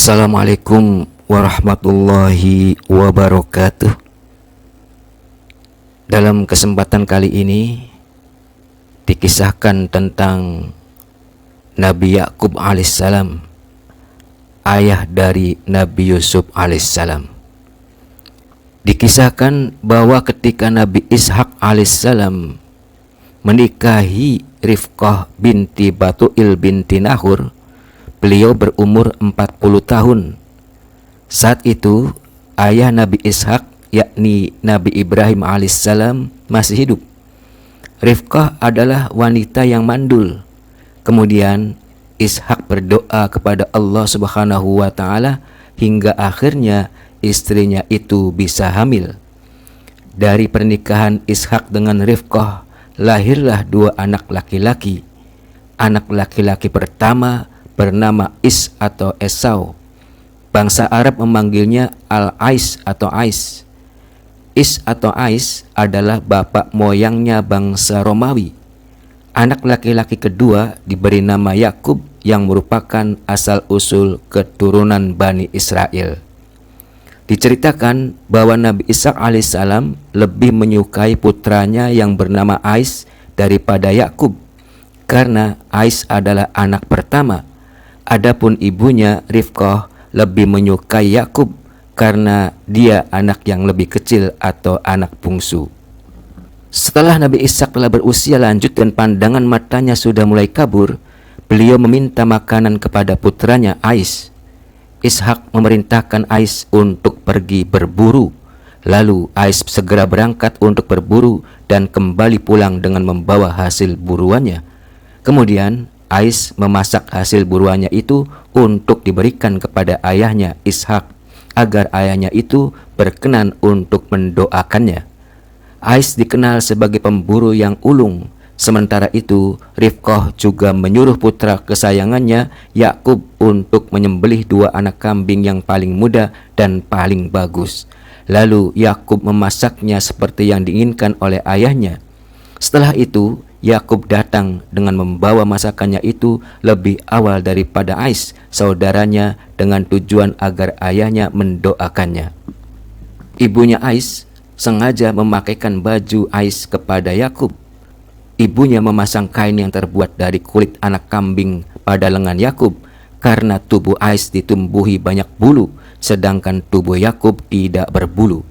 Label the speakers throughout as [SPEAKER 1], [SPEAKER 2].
[SPEAKER 1] Assalamualaikum warahmatullahi wabarakatuh. Dalam kesempatan kali ini dikisahkan tentang Nabi Yakub alaihissalam, ayah dari Nabi Yusuf alaihissalam. Dikisahkan bahwa ketika Nabi Ishak alaihissalam menikahi Rifqah binti Batuil binti Nahur, beliau berumur 40 tahun. Saat itu ayah Nabi Ishak, yakni Nabi Ibrahim alaihissalam, masih hidup. Rifqah adalah wanita yang mandul. Kemudian Ishak berdoa kepada Allah Subhanahu wa ta'ala hingga akhirnya istrinya itu bisa hamil. Dari pernikahan Ishak dengan Rifqah lahirlah dua anak laki-laki. Anak laki-laki pertama bernama Is atau Esau. Bangsa Arab memanggilnya Al-Ais atau Ais. Is atau Ais adalah bapak moyangnya bangsa Romawi. Anak laki-laki kedua diberi nama Yakub yang merupakan asal-usul keturunan Bani Israel. Diceritakan bahwa Nabi Ishak alaihissalam lebih menyukai putranya yang bernama Ais daripada Yakub, karena Ais adalah anak pertama. Adapun ibunya Rifqah lebih menyukai Yakub karena dia anak yang lebih kecil atau anak bungsu. Setelah Nabi Ishak telah berusia lanjut dan pandangan matanya sudah mulai kabur, beliau meminta makanan kepada putranya Ais. Ishak memerintahkan Ais untuk pergi berburu. Lalu Ais segera berangkat untuk berburu dan kembali pulang dengan membawa hasil buruannya. Kemudian Ais memasak hasil buruannya itu untuk diberikan kepada ayahnya Ishak agar ayahnya itu berkenan untuk mendoakannya. Ais dikenal sebagai pemburu yang ulung. Sementara itu Rifqah juga menyuruh putra kesayangannya Yakub untuk menyembelih dua anak kambing yang paling muda dan paling bagus. Lalu Yakub memasaknya seperti yang diinginkan oleh ayahnya. Setelah itu Yakub datang dengan membawa masakannya itu lebih awal daripada Ais, saudaranya, dengan tujuan agar ayahnya mendoakannya. Ibunya Ais sengaja memakaikan baju Ais kepada Yakub. Ibunya memasang kain yang terbuat dari kulit anak kambing pada lengan Yakub karena tubuh Ais ditumbuhi banyak bulu, sedangkan tubuh Yakub tidak berbulu.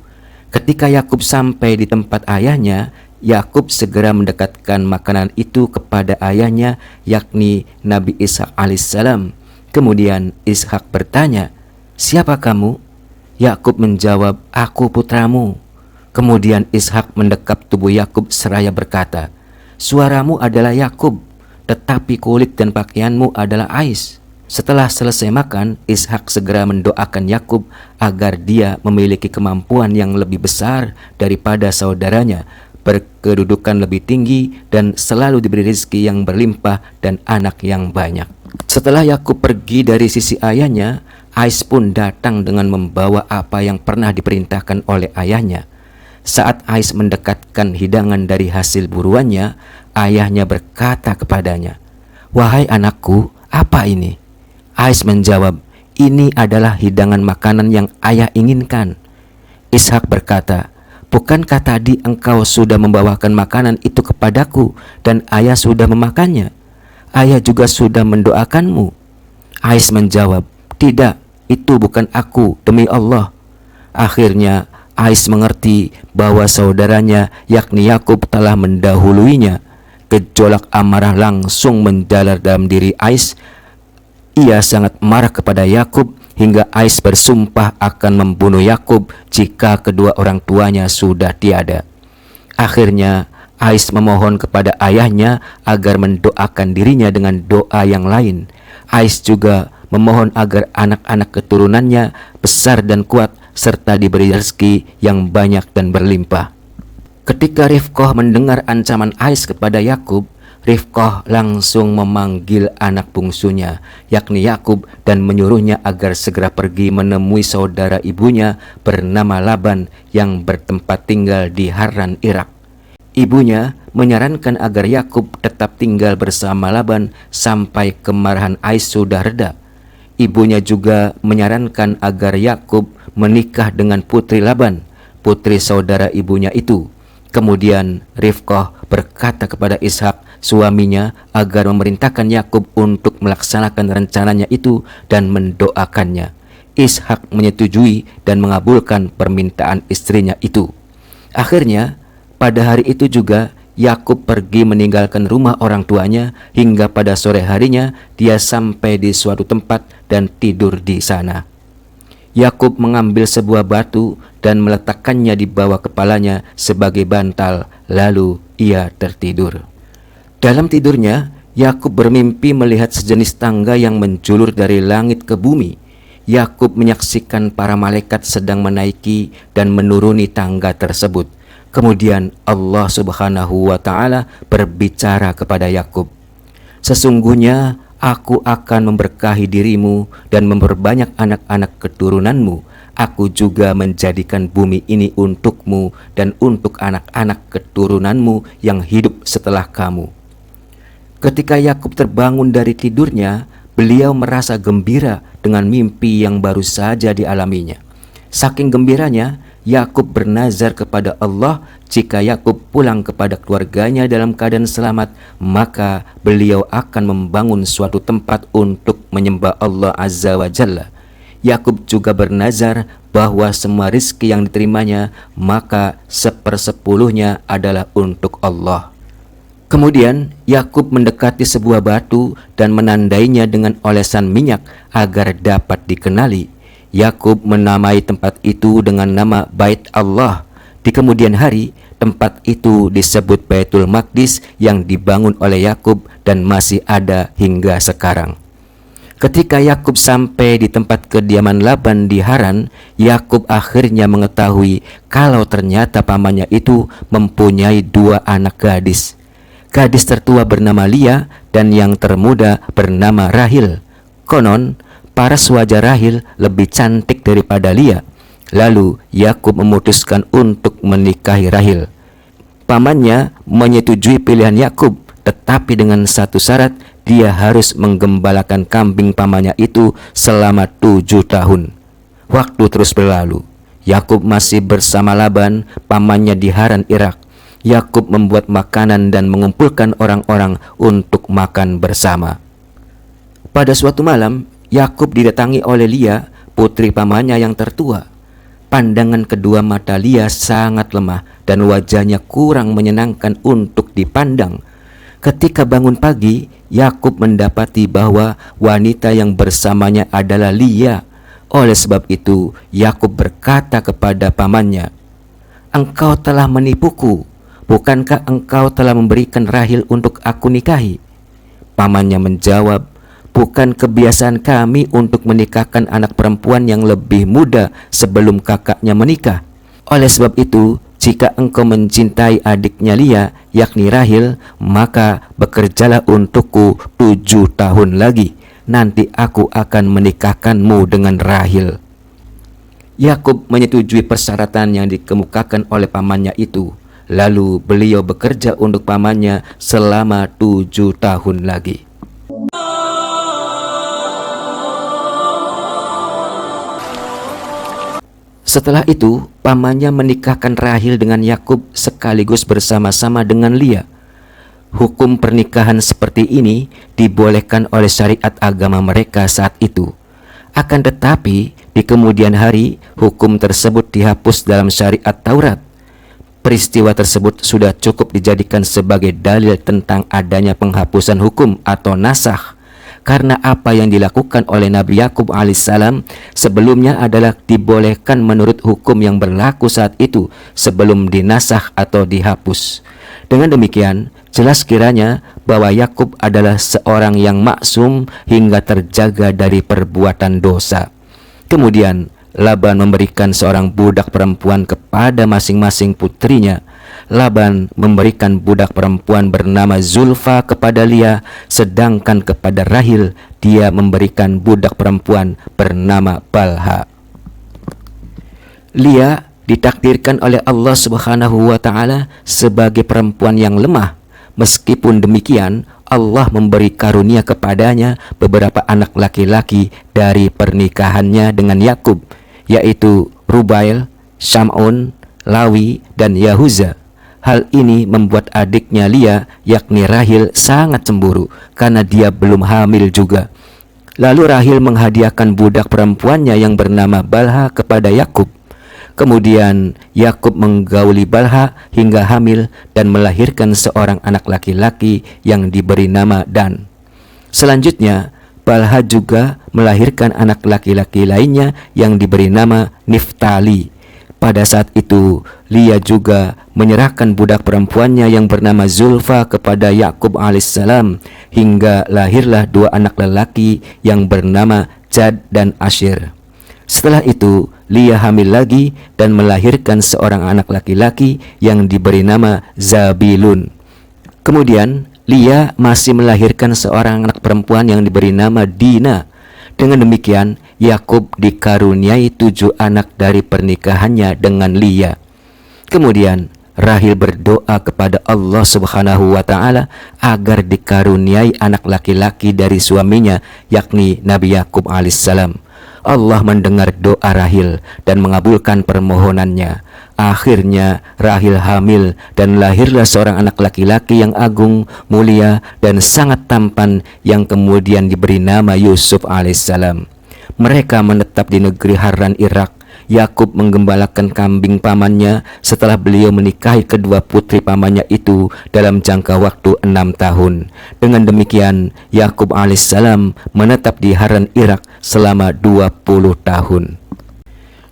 [SPEAKER 1] Ketika Yakub sampai di tempat ayahnya, Yakub segera mendekatkan makanan itu kepada ayahnya, yakni Nabi Ishak alaihissalam. Kemudian Ishak bertanya, "Siapa kamu?" Yakub menjawab, "Aku putramu." Kemudian Ishak mendekap tubuh Yakub seraya berkata, "Suaramu adalah Yakub, tetapi kulit dan pakaianmu adalah Ais." Setelah selesai makan, Ishak segera mendoakan Yakub agar dia memiliki kemampuan yang lebih besar daripada saudaranya, berkedudukan lebih tinggi, dan selalu diberi rezeki yang berlimpah dan anak yang banyak. Setelah Yakub pergi dari sisi ayahnya, Ais pun datang dengan membawa apa yang pernah diperintahkan oleh ayahnya. Saat Ais mendekatkan hidangan dari hasil buruannya, ayahnya berkata kepadanya, "Wahai anakku, apa ini?" Ais menjawab, "Ini adalah hidangan makanan yang ayah inginkan." Ishak berkata, "Bukankah tadi engkau sudah membawakan makanan itu kepadaku dan ayah sudah memakannya? Ayah juga sudah mendoakanmu." Ais menjawab, "Tidak, itu bukan aku, demi Allah." Akhirnya Ais mengerti bahwa saudaranya yakni Yakub telah mendahuluinya. Gejolak amarah langsung menjalar dalam diri Ais. Ia sangat marah kepada Yakub hingga Ais bersumpah akan membunuh Yakub jika kedua orang tuanya sudah tiada. Akhirnya Ais memohon kepada ayahnya agar mendoakan dirinya dengan doa yang lain. Ais juga memohon agar anak-anak keturunannya besar dan kuat serta diberi rezeki yang banyak dan berlimpah. Ketika Rifqah mendengar ancaman Ais kepada Yakub, Rifqah langsung memanggil anak bungsunya, yakni Yakub, dan menyuruhnya agar segera pergi menemui saudara ibunya bernama Laban yang bertempat tinggal di Haran, Irak. Ibunya menyarankan agar Yakub tetap tinggal bersama Laban sampai kemarahan Ais sudah reda. Ibunya juga menyarankan agar Yakub menikah dengan putri Laban, putri saudara ibunya itu. Kemudian Rifqah berkata kepada Ishak, suaminya, agar memerintahkan Yakub untuk melaksanakan rencananya itu dan mendoakannya. Ishak menyetujui dan mengabulkan permintaan istrinya itu. Akhirnya, pada hari itu juga Yakub pergi meninggalkan rumah orang tuanya, hingga pada sore harinya dia sampai di suatu tempat dan tidur di sana. Yakub mengambil sebuah batu dan meletakkannya di bawah kepalanya sebagai bantal, lalu ia tertidur. Dalam tidurnya, Yakub bermimpi melihat sejenis tangga yang menjulur dari langit ke bumi. Yakub menyaksikan para malaikat sedang menaiki dan menuruni tangga tersebut. Kemudian Allah Subhanahu wa Ta'ala berbicara kepada Yakub, sesungguhnya Aku akan memberkahi dirimu dan memperbanyak anak-anak keturunanmu. Aku juga menjadikan bumi ini untukmu dan untuk anak-anak keturunanmu yang hidup setelah kamu. Ketika Yakub terbangun dari tidurnya, beliau merasa gembira dengan mimpi yang baru saja dialaminya. Saking gembiranya, Yakub bernazar kepada Allah, jika Yakub pulang kepada keluarganya dalam keadaan selamat, maka beliau akan membangun suatu tempat untuk menyembah Allah Azza wa Jalla. Yakub juga bernazar bahwa semua rizki yang diterimanya, maka 1/10 adalah untuk Allah. Kemudian Yakub mendekati sebuah batu dan menandainya dengan olesan minyak agar dapat dikenali. Yakub menamai tempat itu dengan nama Bait Allah. Di kemudian hari, tempat itu disebut Baitul Maqdis yang dibangun oleh Yakub dan masih ada hingga sekarang. Ketika Yakub sampai di tempat kediaman Laban di Haran, Yakub akhirnya mengetahui kalau ternyata pamannya itu mempunyai 2 anak gadis. Gadis tertua bernama Lia dan yang termuda bernama Rahil. Konon, paras wajah Rahil lebih cantik daripada Lia. Lalu Yakub memutuskan untuk menikahi Rahil. Pamannya menyetujui pilihan Yakub, tetapi dengan satu syarat, dia harus menggembalakan kambing pamannya itu selama 7 tahun. Waktu terus berlalu. Yakub masih bersama Laban, pamannya di Haran, Irak. Yakub membuat makanan dan mengumpulkan orang-orang untuk makan bersama. Pada suatu malam, Yakub didatangi oleh Lia, putri pamannya yang tertua. Pandangan kedua mata Lia sangat lemah dan wajahnya kurang menyenangkan untuk dipandang. Ketika bangun pagi, Yakub mendapati bahwa wanita yang bersamanya adalah Lia. Oleh sebab itu, Yakub berkata kepada pamannya, "Engkau telah menipuku. Bukankah engkau telah memberikan Rahil untuk aku nikahi?" Pamannya menjawab, "Bukan kebiasaan kami untuk menikahkan anak perempuan yang lebih muda sebelum kakaknya menikah. Oleh sebab itu, jika engkau mencintai adiknya Lia, yakni Rahil, maka bekerjalah untukku 7 tahun lagi. Nanti aku akan menikahkanmu dengan Rahil." Yakub menyetujui persyaratan yang dikemukakan oleh pamannya itu. Lalu beliau bekerja untuk pamannya selama 7 tahun lagi. Setelah itu, pamannya menikahkan Rahil dengan Yakub sekaligus bersama-sama dengan Lia. Hukum pernikahan seperti ini dibolehkan oleh syariat agama mereka saat itu. Akan tetapi, di kemudian hari, hukum tersebut dihapus dalam syariat Taurat. Peristiwa tersebut sudah cukup dijadikan sebagai dalil tentang adanya penghapusan hukum atau nasakh. Karena apa yang dilakukan oleh Nabi Yakub alaihissalam sebelumnya adalah dibolehkan menurut hukum yang berlaku saat itu sebelum dinasakh atau dihapus. Dengan demikian, jelas kiranya bahwa Yakub adalah seorang yang maksum hingga terjaga dari perbuatan dosa. Kemudian Laban memberikan seorang budak perempuan kepada masing-masing putrinya. Laban memberikan budak perempuan bernama Zulfa kepada Lia, sedangkan kepada Rahil dia memberikan budak perempuan bernama Balha. Lia ditakdirkan oleh Allah Subhanahu wa Ta'ala sebagai perempuan yang lemah. Meskipun demikian, Allah memberi karunia kepadanya beberapa anak laki-laki dari pernikahannya dengan Yakub, yaitu Rubail, Syam'un, Lawi, dan Yahuza. Hal ini membuat adiknya Lia, yakni Rahil, sangat cemburu karena dia belum hamil juga. Lalu Rahil menghadiahkan budak perempuannya yang bernama Balha kepada Yakub. Kemudian Yakub menggauli Balha hingga hamil dan melahirkan seorang anak laki-laki yang diberi nama Dan. Selanjutnya Balha juga melahirkan anak laki-laki lainnya yang diberi nama Niftali. Pada saat itu Lia juga menyerahkan budak perempuannya yang bernama Zulfa kepada Yakub alaihissalam, hingga lahirlah dua anak lelaki yang bernama Jad dan Ashir. Setelah itu Lia hamil lagi dan melahirkan seorang anak laki-laki yang diberi nama Zabilun. Kemudian Lia masih melahirkan seorang anak perempuan yang diberi nama Dina. Dengan demikian Yakub dikaruniai 7 anak dari pernikahannya dengan Lia. Kemudian Rahil berdoa kepada Allah Subhanahu wa Ta'ala agar dikaruniai anak laki-laki dari suaminya, yakni Nabi Yakub alaihissalam. Allah mendengar doa Rahil dan mengabulkan permohonannya. Akhirnya Rahil hamil dan lahirlah seorang anak laki-laki yang agung, mulia, dan sangat tampan yang kemudian diberi nama Yusuf alaihissalam. Mereka menetap di negeri Harran, Irak. Yakub menggembalakan kambing pamannya setelah beliau menikahi kedua putri pamannya itu dalam jangka waktu 6 tahun. Dengan demikian Yakub alaihissalam menetap di Harran, Irak selama 20 tahun.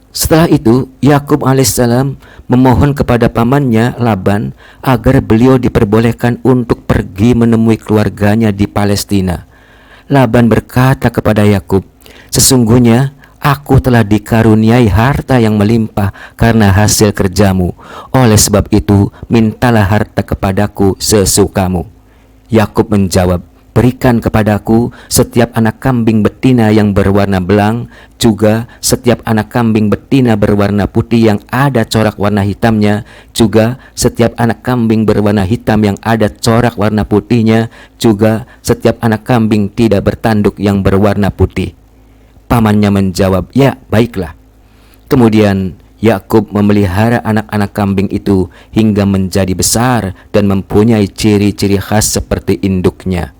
[SPEAKER 1] Setelah itu Yakub alaihissalam memohon kepada pamannya Laban agar beliau diperbolehkan untuk pergi menemui keluarganya di Palestina. Laban berkata kepada Yakub, "Sesungguhnya aku telah dikaruniai harta yang melimpah karena hasil kerjamu. Oleh sebab itu, mintalah harta kepadaku sesukamu." Yakub menjawab, "Berikan kepadaku setiap anak kambing betina yang berwarna belang, juga setiap anak kambing betina berwarna putih yang ada corak warna hitamnya, juga setiap anak kambing berwarna hitam yang ada corak warna putihnya, juga setiap anak kambing tidak bertanduk yang berwarna putih." Pamannya menjawab, "Ya, baiklah." Kemudian Yakub memelihara anak-anak kambing itu hingga menjadi besar dan mempunyai ciri-ciri khas seperti induknya.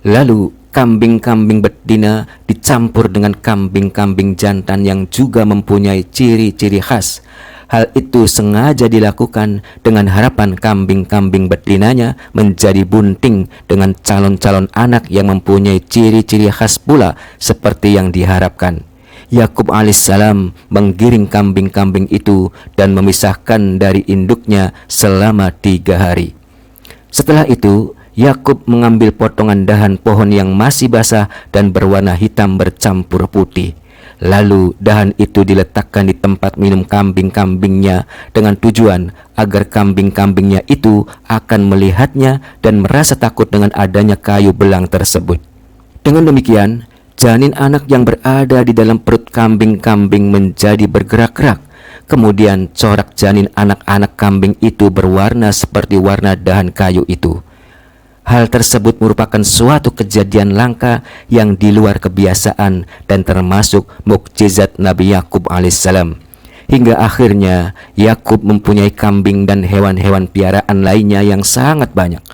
[SPEAKER 1] Lalu kambing-kambing betina dicampur dengan kambing-kambing jantan yang juga mempunyai ciri-ciri khas. Hal itu sengaja dilakukan dengan harapan kambing-kambing betinanya menjadi bunting dengan calon-calon anak yang mempunyai ciri-ciri khas pula seperti yang diharapkan. Yakub alaihissalam menggiring kambing-kambing itu dan memisahkan dari induknya selama 3 hari. Setelah itu Yakub mengambil potongan dahan pohon yang masih basah dan berwarna hitam bercampur putih. Lalu dahan itu diletakkan di tempat minum kambing-kambingnya dengan tujuan agar kambing-kambingnya itu akan melihatnya dan merasa takut dengan adanya kayu belang tersebut. Dengan demikian, janin anak yang berada di dalam perut kambing-kambing menjadi bergerak-gerak. Kemudian corak janin anak-anak kambing itu berwarna seperti warna dahan kayu itu. Hal tersebut merupakan suatu kejadian langka yang di luar kebiasaan dan termasuk mukjizat Nabi Yakub alaihissalam. Hingga akhirnya Yakub mempunyai kambing dan hewan-hewan piaraan lainnya yang sangat banyak.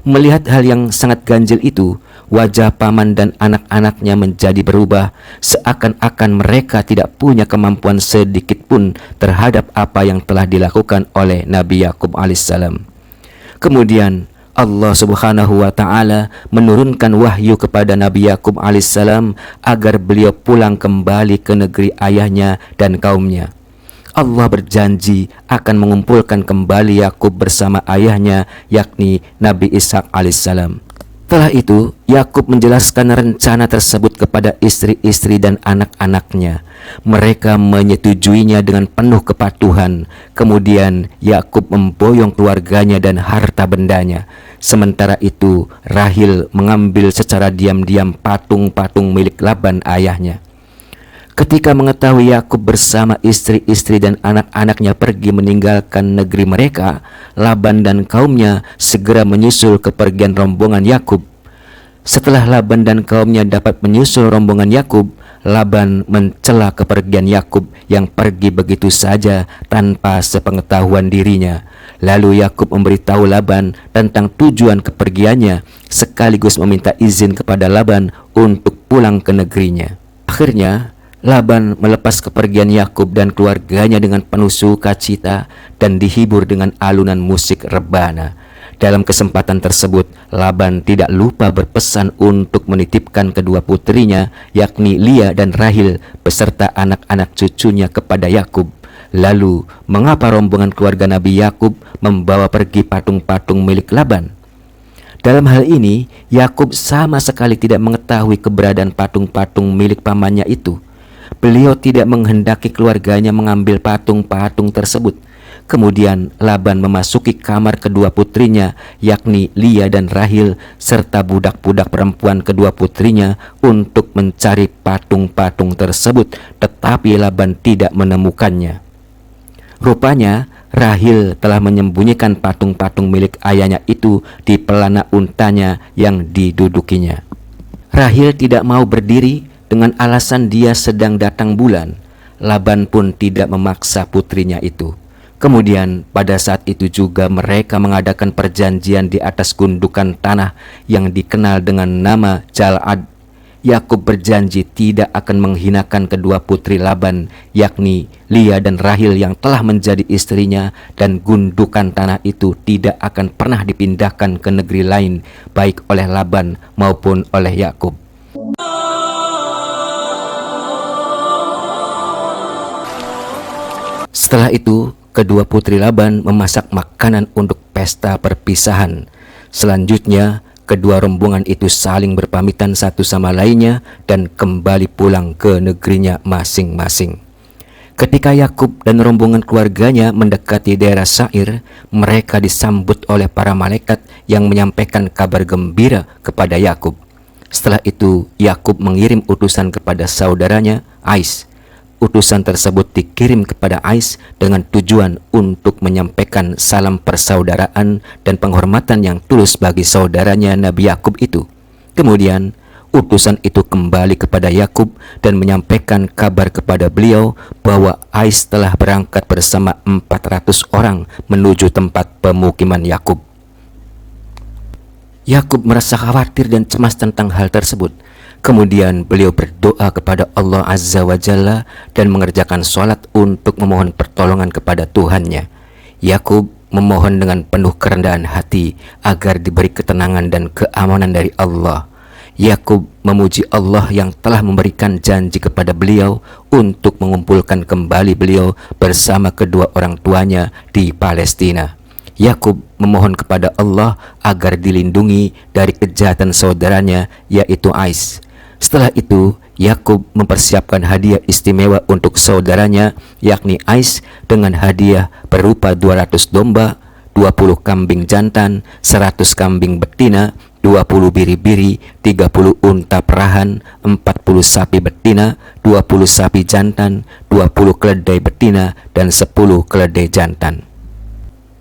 [SPEAKER 1] Melihat hal yang sangat ganjil itu, wajah paman dan anak-anaknya menjadi berubah, seakan-akan mereka tidak punya kemampuan sedikit pun terhadap apa yang telah dilakukan oleh Nabi Yakub alaihissalam. Kemudian Allah Subhanahu wa Ta'ala menurunkan wahyu kepada Nabi Yakub alaihissalam agar beliau pulang kembali ke negeri ayahnya dan kaumnya. Allah berjanji akan mengumpulkan kembali Yakub bersama ayahnya, yakni Nabi Ishak alaihissalam. Setelah itu Yakub menjelaskan rencana tersebut kepada istri-istri dan anak-anaknya. Mereka menyetujuinya dengan penuh kepatuhan. Kemudian Yakub memboyong keluarganya dan harta bendanya. Sementara itu Rahil mengambil secara diam-diam patung-patung milik Laban ayahnya. Ketika mengetahui Yakub bersama istri-istri dan anak-anaknya pergi meninggalkan negeri mereka, Laban dan kaumnya segera menyusul kepergian rombongan Yakub. Setelah Laban dan kaumnya dapat menyusul rombongan Yakub, Laban mencela kepergian Yakub yang pergi begitu saja tanpa sepengetahuan dirinya. Lalu Yakub memberitahu Laban tentang tujuan kepergiannya, sekaligus meminta izin kepada Laban untuk pulang ke negerinya. Akhirnya Laban melepas kepergian Yakub dan keluarganya dengan penuh sukacita dan dihibur dengan alunan musik rebana. Dalam kesempatan tersebut, Laban tidak lupa berpesan untuk menitipkan kedua putrinya, yakni Lia dan Rahil, beserta anak-anak cucunya kepada Yakub. Lalu, mengapa rombongan keluarga Nabi Yakub membawa pergi patung-patung milik Laban? Dalam hal ini, Yakub sama sekali tidak mengetahui keberadaan patung-patung milik pamannya itu. Beliau tidak menghendaki keluarganya mengambil patung-patung tersebut. Kemudian Laban memasuki kamar kedua putrinya, yakni Lia dan Rahil, serta budak-budak perempuan kedua putrinya untuk mencari patung-patung tersebut, tetapi Laban tidak menemukannya. Rupanya Rahil telah menyembunyikan patung-patung milik ayahnya itu di pelana untanya yang didudukinya. Rahil tidak mau berdiri dengan alasan dia sedang datang bulan. Laban pun tidak memaksa putrinya itu. Kemudian pada saat itu juga mereka mengadakan perjanjian di atas gundukan tanah yang dikenal dengan nama Jal'ad. Yakub berjanji tidak akan menghinakan kedua putri Laban, yakni Lia dan Rahil yang telah menjadi istrinya, dan gundukan tanah itu tidak akan pernah dipindahkan ke negeri lain, baik oleh Laban maupun oleh Yakub. Setelah itu, kedua putri Laban memasak makanan untuk pesta perpisahan. Selanjutnya, kedua rombongan itu saling berpamitan satu sama lainnya dan kembali pulang ke negerinya masing-masing. Ketika Yakub dan rombongan keluarganya mendekati daerah Sair, mereka disambut oleh para malaikat yang menyampaikan kabar gembira kepada Yakub. Setelah itu, Yakub mengirim utusan kepada saudaranya Ais. Utusan tersebut dikirim kepada Ais dengan tujuan untuk menyampaikan salam persaudaraan dan penghormatan yang tulus bagi saudaranya Nabi Yakub itu. Kemudian utusan itu kembali kepada Yakub dan menyampaikan kabar kepada beliau bahwa Ais telah berangkat bersama 400 orang menuju tempat pemukiman Yakub. Yakub merasa khawatir dan cemas tentang hal tersebut. Kemudian beliau berdoa kepada Allah Azza wa Jalla dan mengerjakan sholat untuk memohon pertolongan kepada Tuhannya. Yakub memohon dengan penuh kerendahan hati agar diberi ketenangan dan keamanan dari Allah. Yakub memuji Allah yang telah memberikan janji kepada beliau untuk mengumpulkan kembali beliau bersama kedua orang tuanya di Palestina. Yakub memohon kepada Allah agar dilindungi dari kejahatan saudaranya, yaitu Ais. Setelah itu, Yakub mempersiapkan hadiah istimewa untuk saudaranya, yakni Ais, dengan hadiah berupa 200 domba, 20 kambing jantan, 100 kambing betina, 20 biri-biri, 30 unta perahan, 40 sapi betina, 20 sapi jantan, 20 keledai betina, dan 10 keledai jantan.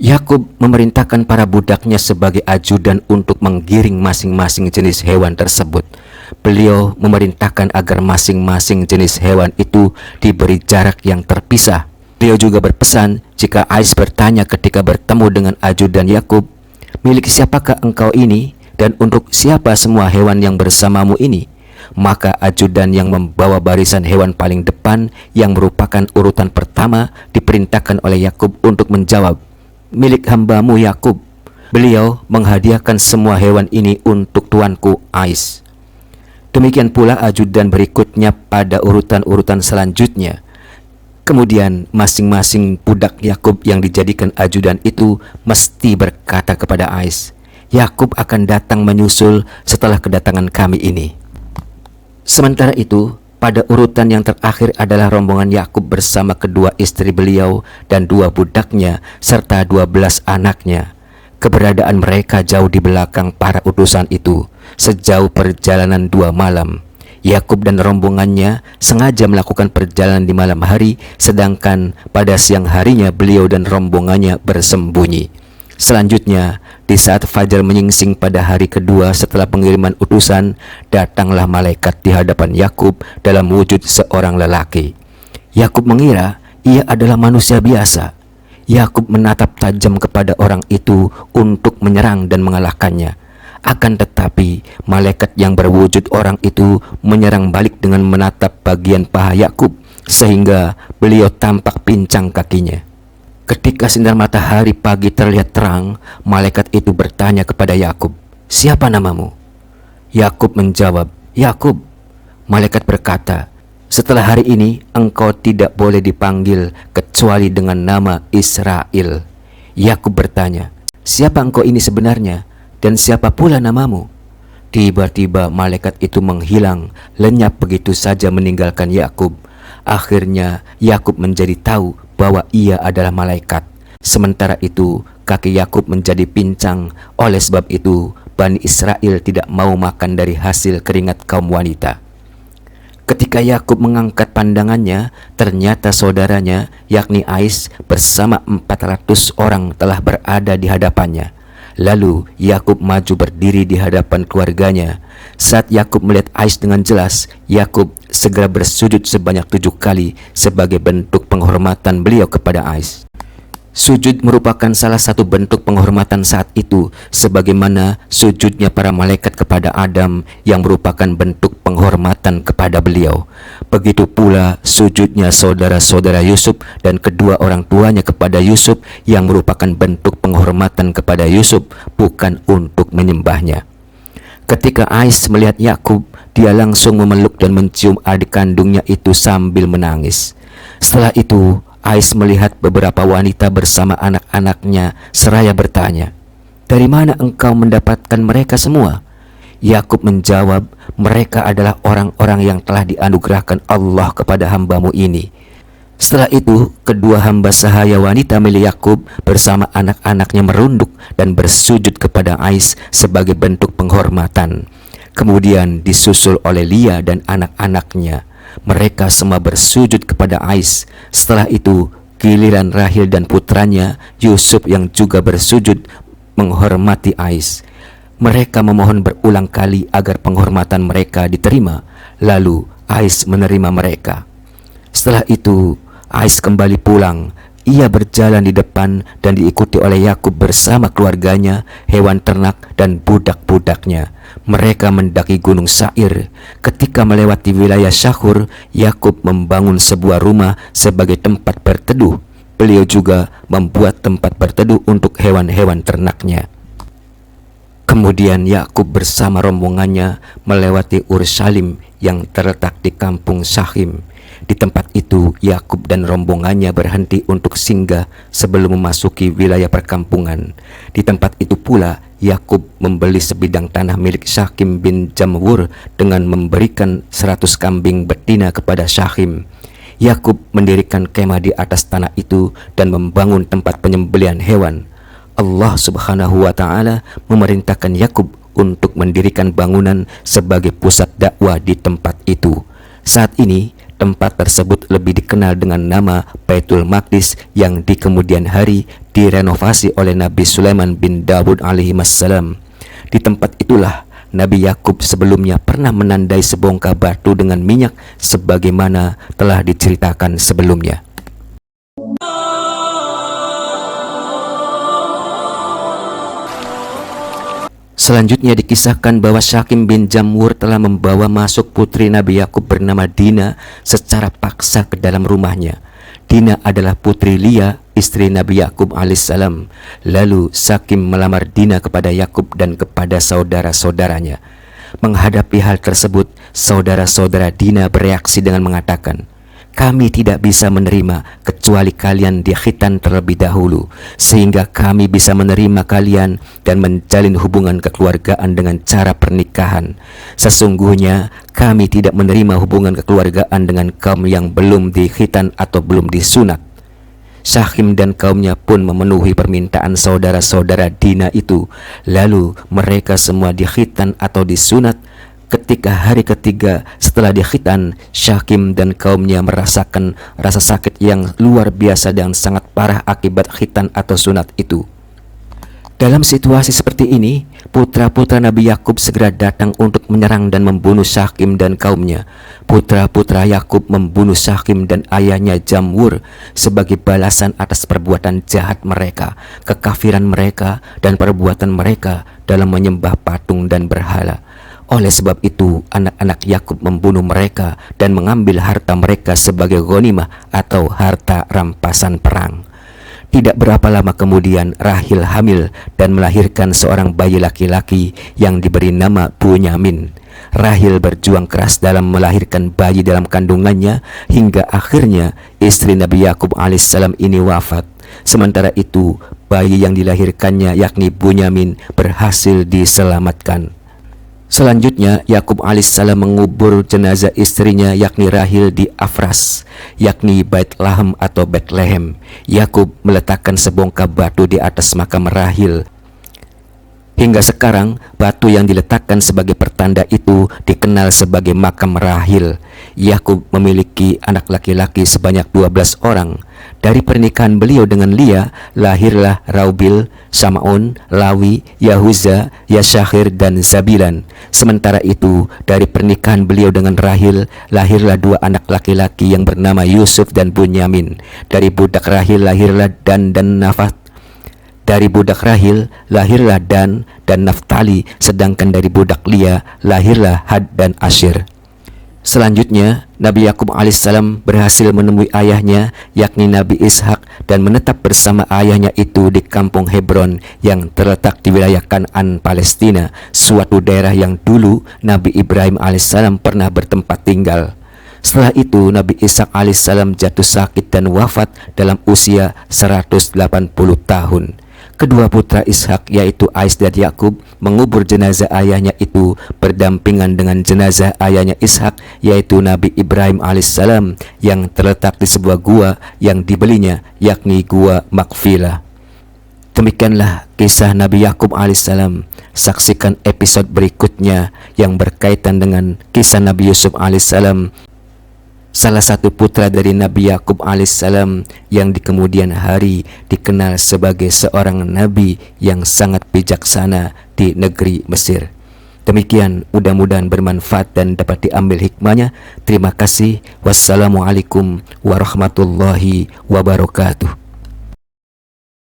[SPEAKER 1] Yakub memerintahkan para budaknya sebagai ajudan untuk menggiring masing-masing jenis hewan tersebut. Beliau memerintahkan agar masing-masing jenis hewan itu diberi jarak yang terpisah. Beliau juga berpesan jika Ais bertanya ketika bertemu dengan ajudan Yakub, "Milik siapakah engkau ini dan untuk siapa semua hewan yang bersamamu ini?" Maka ajudan yang membawa barisan hewan paling depan yang merupakan urutan pertama diperintahkan oleh Yakub untuk menjawab, "Milik hambamu Yakub." Beliau menghadiahkan semua hewan ini untuk tuanku Ais. Demikian pula ajudan berikutnya pada urutan-urutan selanjutnya. Kemudian masing-masing budak Yakub yang dijadikan ajudan itu mesti berkata kepada Ais, "Yakub akan datang menyusul setelah kedatangan kami ini." Sementara itu, pada urutan yang terakhir adalah rombongan Yakub bersama kedua istri beliau dan 2 budaknya serta 12 anaknya. Keberadaan mereka jauh di belakang para utusan itu, sejauh perjalanan 2 malam. Yakub dan rombongannya sengaja melakukan perjalanan di malam hari, sedangkan pada siang harinya beliau dan rombongannya bersembunyi. Selanjutnya, di saat fajar menyingsing pada hari kedua setelah pengiriman utusan, datanglah malaikat di hadapan Yakub dalam wujud seorang lelaki. Yakub mengira ia adalah manusia biasa. Yakub menatap tajam kepada orang itu untuk menyerang dan mengalahkannya. Akan tetapi, malaikat yang berwujud orang itu menyerang balik dengan menatap bagian paha Yakub, sehingga beliau tampak pincang kakinya. Ketika sinar matahari pagi terlihat terang, malaikat itu bertanya kepada Yakub, "Siapa namamu?" Yakub menjawab, "Yakub." Malaikat berkata, "Setelah hari ini engkau tidak boleh dipanggil kecuali dengan nama Israel." Yakub bertanya, "Siapa engkau ini sebenarnya? Dan siapa pula namamu?" Tiba-tiba malaikat itu menghilang, lenyap begitu saja meninggalkan Yakub. Akhirnya Yakub menjadi tahu bahwa ia adalah malaikat. Sementara itu kaki Yakub menjadi pincang. Oleh sebab itu Bani Israel tidak mau makan dari hasil keringat kaum wanita. Ketika Yakub mengangkat pandangannya, ternyata saudaranya yakni Ais bersama 400 orang telah berada di hadapannya. Lalu Yakub maju berdiri di hadapan keluarganya. Saat Yakub melihat Ais dengan jelas, Yakub segera bersujud sebanyak 7 kali sebagai bentuk penghormatan beliau kepada Ais. Sujud merupakan salah satu bentuk penghormatan saat itu, sebagaimana sujudnya para malaikat kepada Adam yang merupakan bentuk penghormatan kepada beliau. Begitu pula sujudnya saudara-saudara Yusuf dan kedua orang tuanya kepada Yusuf yang merupakan bentuk penghormatan kepada Yusuf, bukan untuk menyembahnya. Ketika Ais melihat Yakub, dia langsung memeluk dan mencium adik kandungnya itu sambil menangis. Setelah itu Ais melihat beberapa wanita bersama anak-anaknya seraya bertanya, "Dari mana engkau mendapatkan mereka semua?" Yakub menjawab, "Mereka adalah orang-orang yang telah dianugerahkan Allah kepada hambamu ini." Setelah itu, kedua hamba sahaya wanita milik Yakub bersama anak-anaknya merunduk dan bersujud kepada Ais sebagai bentuk penghormatan. Kemudian disusul oleh Lia dan anak-anaknya. Mereka semua bersujud kepada Ais. Setelah itu giliran Rahil dan putranya Yusuf yang juga bersujud menghormati Ais. Mereka memohon berulang kali agar penghormatan mereka diterima. Lalu Ais menerima mereka. Setelah itu Ais kembali pulang. Ia berjalan di depan dan diikuti oleh Yakub bersama keluarganya, hewan ternak dan budak-budaknya. Mereka mendaki Gunung Sair. Ketika melewati wilayah Syahur, Yakub membangun sebuah rumah sebagai tempat berteduh. Beliau juga membuat tempat berteduh untuk hewan-hewan ternaknya. Kemudian Yakub bersama rombongannya melewati Ursalim yang terletak di kampung Syahim. Di tempat itu Yakub dan rombongannya berhenti untuk singgah sebelum memasuki wilayah perkampungan. Di tempat itu pula Yakub membeli sebidang tanah milik Syahim bin Jamwur dengan memberikan 100 kambing betina kepada Syahim. Yakub mendirikan kemah di atas tanah itu dan membangun tempat penyembelihan hewan. Allah Subhanahu wa Ta'ala memerintahkan Yakub untuk mendirikan bangunan sebagai pusat dakwah di tempat itu. Saat ini tempat tersebut lebih dikenal dengan nama Baitul Maqdis yang di kemudian hari direnovasi oleh Nabi Sulaiman bin Daud alaihi wassalam. Di tempat itulah Nabi Yakub sebelumnya pernah menandai sebongkah batu dengan minyak sebagaimana telah diceritakan sebelumnya. Selanjutnya dikisahkan bahwa Syahim bin Jamwur telah membawa masuk putri Nabi Yakub bernama Dina secara paksa ke dalam rumahnya. Dina adalah putri Lia, istri Nabi Yakub alaihissalam. Lalu Syahim melamar Dina kepada Yakub dan kepada saudara-saudaranya. Menghadapi hal tersebut, saudara-saudara Dina bereaksi dengan mengatakan, "Kami tidak bisa menerima kecuali kalian dikhitan terlebih dahulu, sehingga kami bisa menerima kalian dan menjalin hubungan kekeluargaan dengan cara pernikahan. Sesungguhnya kami tidak menerima hubungan kekeluargaan dengan kaum yang belum dikhitan atau belum disunat." Syahim dan kaumnya pun memenuhi permintaan saudara-saudara Dina itu. Lalu mereka semua dikhitan atau disunat. Ketika hari ketiga setelah dikhitan, Syakim dan kaumnya merasakan rasa sakit yang luar biasa dan sangat parah akibat khitan atau sunat itu. Dalam situasi seperti ini, putra-putra Nabi Yakub segera datang untuk menyerang dan membunuh Syakim dan kaumnya. Putra-putra Yakub membunuh Syakim dan ayahnya Jamwur sebagai balasan atas perbuatan jahat mereka, kekafiran mereka, dan perbuatan mereka dalam menyembah patung dan berhala. Oleh sebab itu, anak-anak Yakub membunuh mereka dan mengambil harta mereka sebagai ghanimah atau harta rampasan perang. Tidak berapa lama kemudian Rahil hamil dan melahirkan seorang bayi laki-laki yang diberi nama Bunyamin. Rahil berjuang keras dalam melahirkan bayi dalam kandungannya hingga akhirnya istri Nabi Yakub alaihissalam ini wafat. Sementara itu, bayi yang dilahirkannya yakni Bunyamin berhasil diselamatkan. Selanjutnya, Yakub alaihissalam mengubur jenazah istrinya yakni Rahil di Afras, yakni Bait Lahem atau Bethlehem. Yakub meletakkan sebongkah batu di atas makam Rahil. Hingga sekarang, batu yang diletakkan sebagai pertanda itu dikenal sebagai makam Rahil. Yakub memiliki anak laki-laki sebanyak 12 orang. Dari pernikahan beliau dengan Lia, lahirlah Raubil, Samaun, Lawi, Yahuza, Yashakhir, dan Zabilan. Sementara itu, dari pernikahan beliau dengan Rahil, lahirlah 2 anak laki-laki yang bernama Yusuf dan Bunyamin. Dari budak Rahil lahirlah Dan dan Nafat. Dari budak Rahil lahirlah Dan dan Naftali, sedangkan dari budak Lia lahirlah Had dan Asyir. Selanjutnya, Nabi Yakub alaihissalam berhasil menemui ayahnya yakni Nabi Ishak dan menetap bersama ayahnya itu di kampung Hebron yang terletak di wilayah Kanaan, Palestina, suatu daerah yang dulu Nabi Ibrahim alaihissalam pernah bertempat tinggal. Setelah itu, Nabi Ishak alaihissalam jatuh sakit dan wafat dalam usia 180 tahun. Kedua putra Ishak yaitu Ais dan Yakub mengubur jenazah ayahnya itu berdampingan dengan jenazah ayahnya Ishak yaitu Nabi Ibrahim alaihissalam yang terletak di sebuah gua yang dibelinya yakni Gua Makfilah. Demikianlah kisah Nabi Yakub alaihissalam. Saksikan episode berikutnya yang berkaitan dengan kisah Nabi Yusuf alaihissalam, salah satu putra dari Nabi Yakub alaihissalam yang di kemudian hari dikenal sebagai seorang nabi yang sangat bijaksana di negeri Mesir. Demikian, mudah-mudahan bermanfaat dan dapat diambil hikmahnya. Terima kasih. Wassalamualaikum warahmatullahi wabarakatuh.